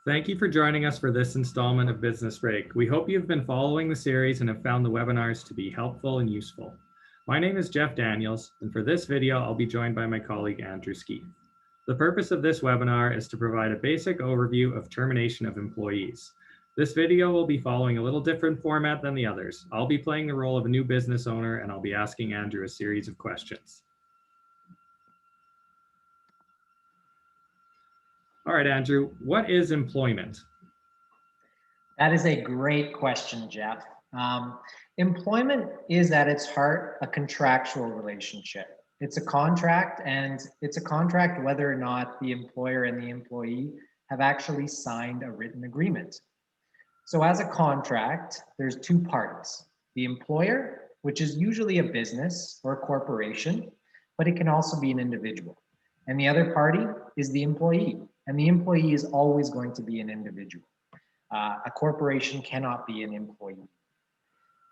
Thank you for joining us for this installment of Business Break. We hope you've been following the series and have found the webinars to be helpful and useful. My name is Jeff Daniels, and for this video, I'll be joined by my colleague, Andrew Skeeth. The purpose of this webinar is to provide a basic overview of termination of employees. This video will be following a little different format than the others. I'll be playing the role of a new business owner, and I'll be asking Andrew a series of questions. All right, Andrew, what is employment? That is a great question, Jeff. Employment is at its heart a contractual relationship. It's a contract, and it's a contract whether or not the employer and the employee have actually signed a written agreement. So as a contract, there's two parties. The employer, which is usually a business or a corporation, but it can also be an individual. And the other party is the employee, and the employee is always going to be an individual. A corporation cannot be an employee.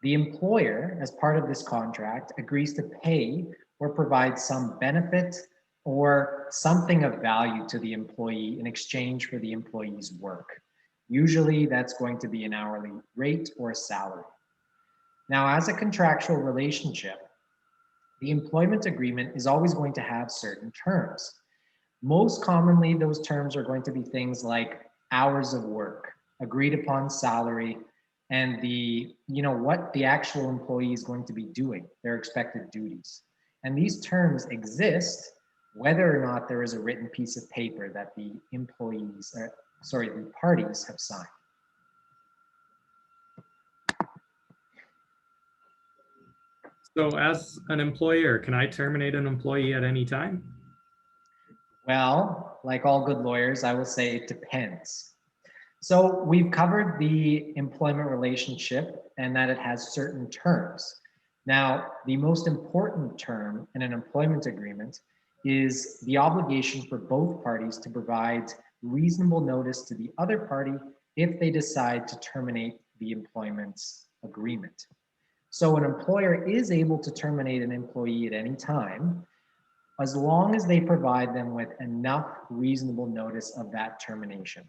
The employer, as part of this contract, agrees to pay or provide some benefit or something of value to the employee in exchange for the employee's work. Usually that's going to be an hourly rate or a salary. Now, as a contractual relationship, the employment agreement is always going to have certain terms. Most commonly, those terms are going to be things like hours of work, agreed upon salary, and what the actual employee is going to be doing, their expected duties. And these terms exist whether or not there is a written piece of paper that the parties have signed. So as an employer, can I terminate an employee at any time? Well, like all good lawyers, I will say it depends. So we've covered the employment relationship and that it has certain terms. Now, the most important term in an employment agreement is the obligation for both parties to provide reasonable notice to the other party if they decide to terminate the employment agreement. So an employer is able to terminate an employee at any time, as long as they provide them with enough reasonable notice of that termination.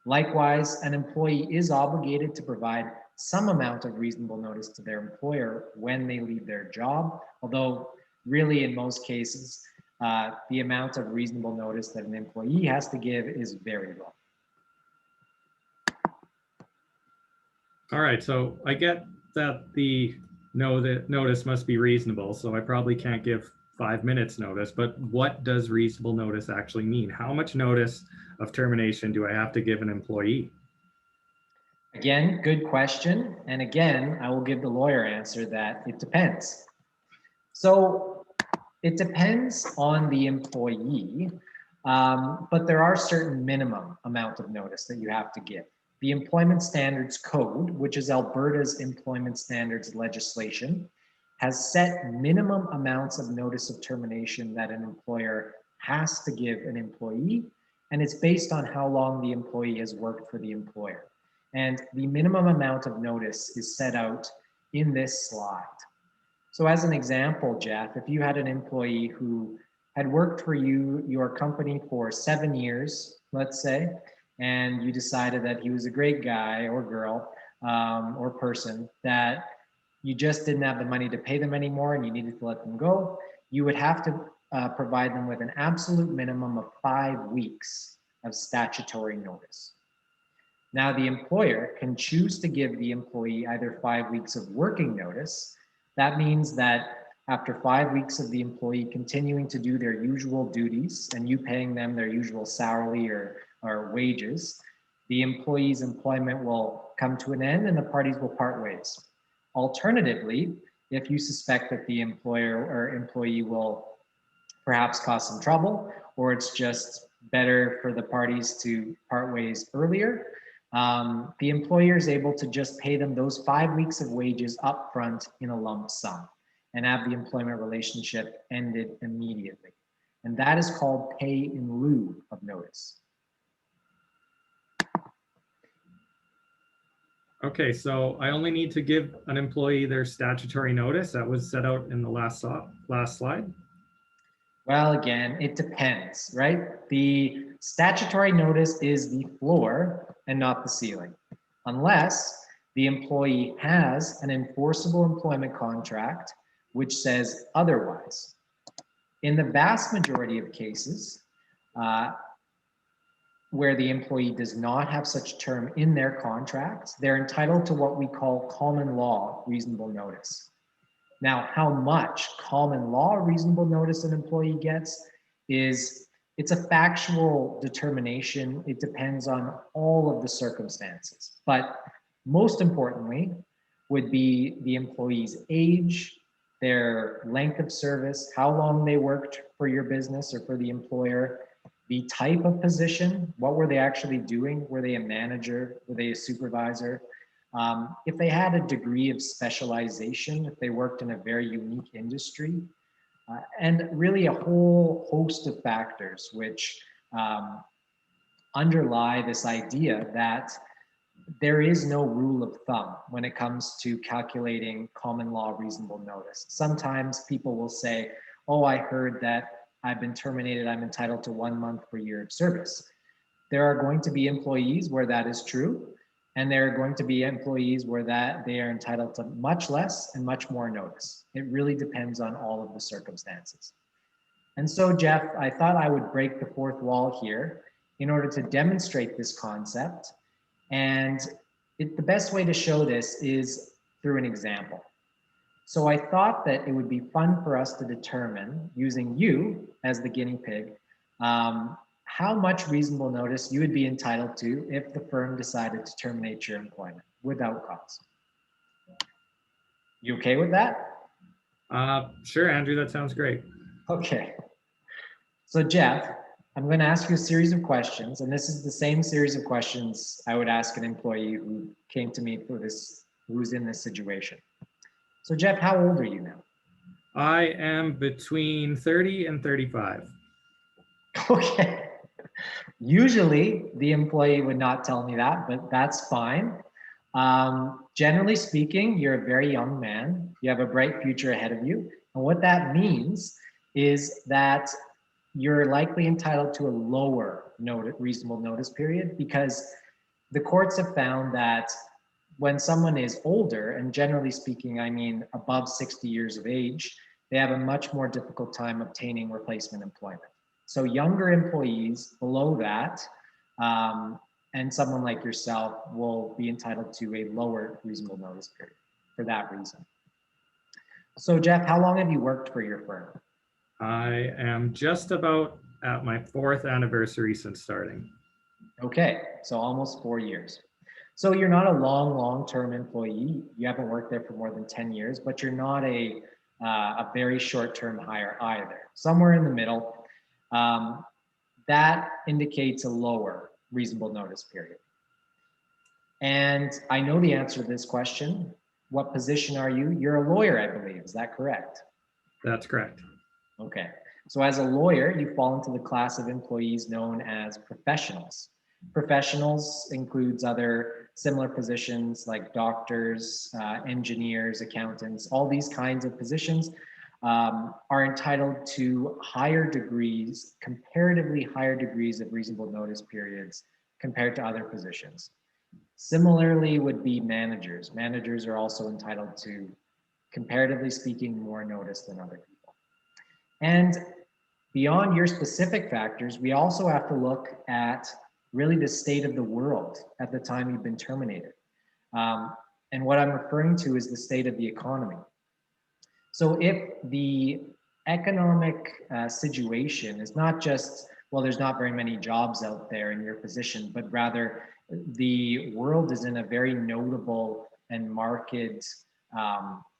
Likewise, an employee is obligated to provide some amount of reasonable notice to their employer when they leave their job, although really in most cases, the amount of reasonable notice that an employee has to give is very low. All right, so I get that the notice must be reasonable, so I probably can't give 5 minutes notice, but what does reasonable notice actually mean? How much notice of termination do I have to give an employee? Again, good question. And again, I will give the lawyer answer that it depends. So it depends on the employee, but there are certain minimum amount of notice that you have to give. The Employment Standards Code, which is Alberta's employment standards legislation, has set minimum amounts of notice of termination that an employer has to give an employee, and it's based on how long the employee has worked for the employer. And the minimum amount of notice is set out in this slide. So as an example, Jeff, if you had an employee who had worked for your company for 7 years, let's say, and you decided that he was a great guy or girl or person, that you just didn't have the money to pay them anymore and you needed to let them go, you would have to provide them with an absolute minimum of 5 weeks of statutory notice. Now, the employer can choose to give the employee either 5 weeks of working notice. That means that after 5 weeks of the employee continuing to do their usual duties and you paying them their usual salary or wages, the employee's employment will come to an end and the parties will part ways. Alternatively, if you suspect that the employer or employee will perhaps cause some trouble, or it's just better for the parties to part ways earlier, the employer is able to just pay them those 5 weeks of wages up front in a lump sum and have the employment relationship ended immediately. And that is called pay in lieu of notice. Okay, so I only need to give an employee their statutory notice that was set out in the last slide? Well, again, it depends, right? The statutory notice is the floor and not the ceiling, unless the employee has an enforceable employment contract which says otherwise. In the vast majority of cases, where the employee does not have such term in their contract, they're entitled to what we call common law reasonable notice. Now, how much common law reasonable notice an employee gets it's a factual determination. It depends on all of the circumstances. But most importantly would be the employee's age, their length of service, how long they worked for your business or for the employer, the type of position, what were they actually doing? Were they a manager? Were they a supervisor? If they had a degree of specialization, if they worked in a very unique industry, and really a whole host of factors which underlie this idea that there is no rule of thumb when it comes to calculating common law reasonable notice. Sometimes people will say, oh, I heard that I've been terminated, I'm entitled to 1 month per year of service. There are going to be employees where that is true, and there are going to be employees where they are entitled to much less and much more notice. It really depends on all of the circumstances. And so, Jeff, I thought I would break the fourth wall here in order to demonstrate this concept. And the best way to show this is through an example. So I thought that it would be fun for us to determine, using you as the guinea pig, how much reasonable notice you would be entitled to if the firm decided to terminate your employment without cause. You okay with that? Sure, Andrew, that sounds great. Okay. So Jeff, I'm going to ask you a series of questions, and this is the same series of questions I would ask an employee who came to me for this, who's in this situation. So Jeff, how old are you now? I am between 30 and 35. Okay. Usually the employee would not tell me that, but that's fine. Generally speaking, you're a very young man. You have a bright future ahead of you. And what that means is that you're likely entitled to a lower reasonable notice period, because the courts have found that when someone is older, and generally speaking, I mean above 60 years of age, they have a much more difficult time obtaining replacement employment. So younger employees below that, and someone like yourself will be entitled to a lower reasonable notice period for that reason. So Jeff, how long have you worked for your firm? I am just about at my 4th anniversary since starting. Okay, so almost 4 years. So you're not a long-term employee. You haven't worked there for more than 10 years, but you're not a very short-term hire either. Somewhere in the middle. That indicates a lower reasonable notice period. And I know the answer to this question. What position are you? You're a lawyer, I believe. Is that correct? That's correct. Okay. So as a lawyer, you fall into the class of employees known as professionals. Professionals includes other similar positions like doctors, engineers, accountants, all these kinds of positions are entitled to higher degrees, comparatively higher degrees of reasonable notice periods compared to other positions. Similarly would be managers. Managers are also entitled to, comparatively speaking, more notice than other people. And beyond your specific factors, we also have to look at really the state of the world at the time you've been terminated. And what I'm referring to is the state of the economy. So if the economic situation is not just, well, there's not very many jobs out there in your position, but rather the world is in a very notable and marked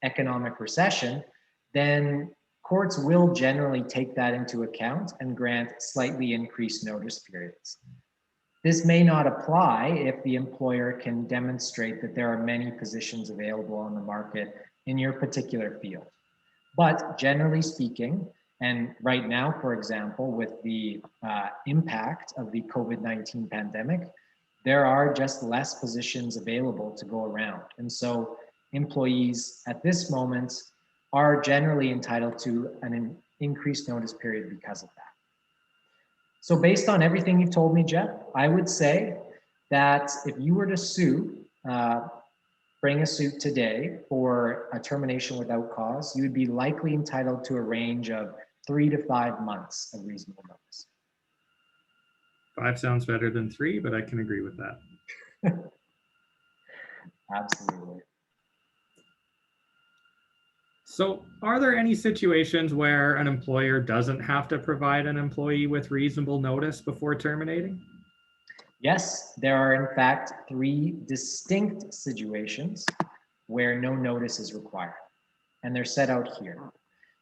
economic recession, then courts will generally take that into account and grant slightly increased notice periods. This may not apply if the employer can demonstrate that there are many positions available on the market in your particular field. But generally speaking, and right now, for example, with the impact of the COVID-19 pandemic, there are just less positions available to go around. And so employees at this moment are generally entitled to an increased notice period because of that. So based on everything you've told me, Jeff, I would say that if you were to bring a suit today for a termination without cause, you would be likely entitled to a range of 3 to 5 months of reasonable notice. 5 sounds better than 3, but I can agree with that. Absolutely. So are there any situations where an employer doesn't have to provide an employee with reasonable notice before terminating? Yes, there are in fact 3 distinct situations where no notice is required, and they're set out here.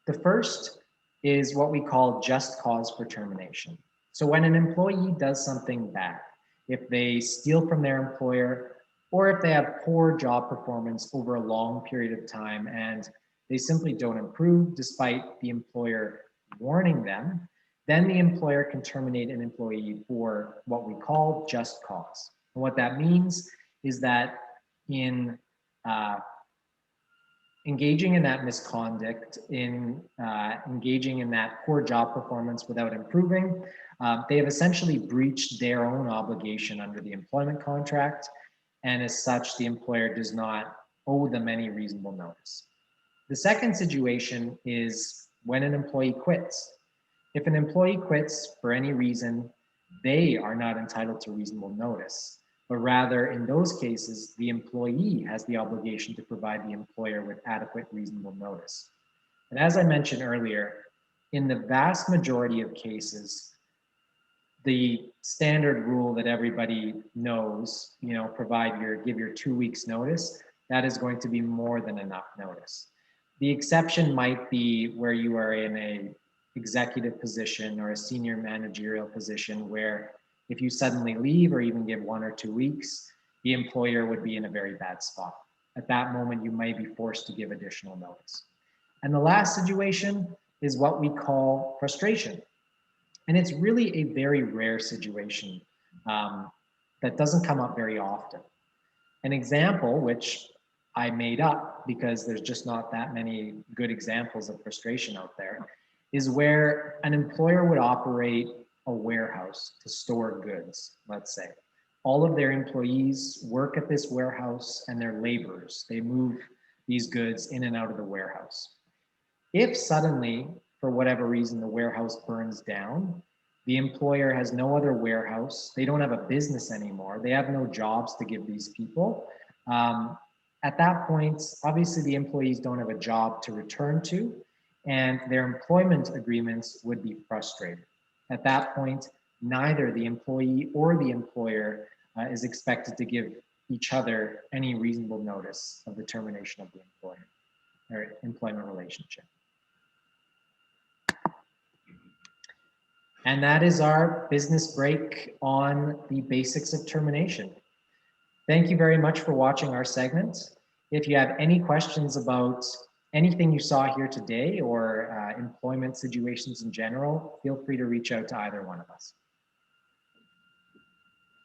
The first is what we call just cause for termination. So when an employee does something bad, if they steal from their employer, or if they have poor job performance over a long period of time and they simply don't improve despite the employer warning them, then the employer can terminate an employee for what we call just cause. And what that means is that in engaging in that misconduct, in engaging in that poor job performance without improving, they have essentially breached their own obligation under the employment contract, and as such, the employer does not owe them any reasonable notice. The second situation is when an employee quits. If an employee quits for any reason, they are not entitled to reasonable notice, but rather in those cases, the employee has the obligation to provide the employer with adequate reasonable notice. And as I mentioned earlier, in the vast majority of cases, the standard rule that everybody knows, give your 2 weeks notice, that is going to be more than enough notice. The exception might be where you are in a executive position or a senior managerial position where if you suddenly leave or even give 1 or 2 weeks, the employer would be in a very bad spot. At that moment, you might be forced to give additional notice. And the last situation is what we call frustration. And it's really a very rare situation that doesn't come up very often. An example, which I made up because there's just not that many good examples of frustration out there, is where an employer would operate a warehouse to store goods, let's say. All of their employees work at this warehouse and they're laborers. They move these goods in and out of the warehouse. If suddenly, for whatever reason, the warehouse burns down, the employer has no other warehouse, they don't have a business anymore, they have no jobs to give these people. At that point, obviously the employees don't have a job to return to, and their employment agreements would be frustrated. At that point, neither the employee or the employer is expected to give each other any reasonable notice of the termination of the employer or employment relationship. And that is our business break on the basics of termination. Thank you very much for watching our segment. If you have any questions about anything you saw here today or employment situations in general, feel free to reach out to either one of us.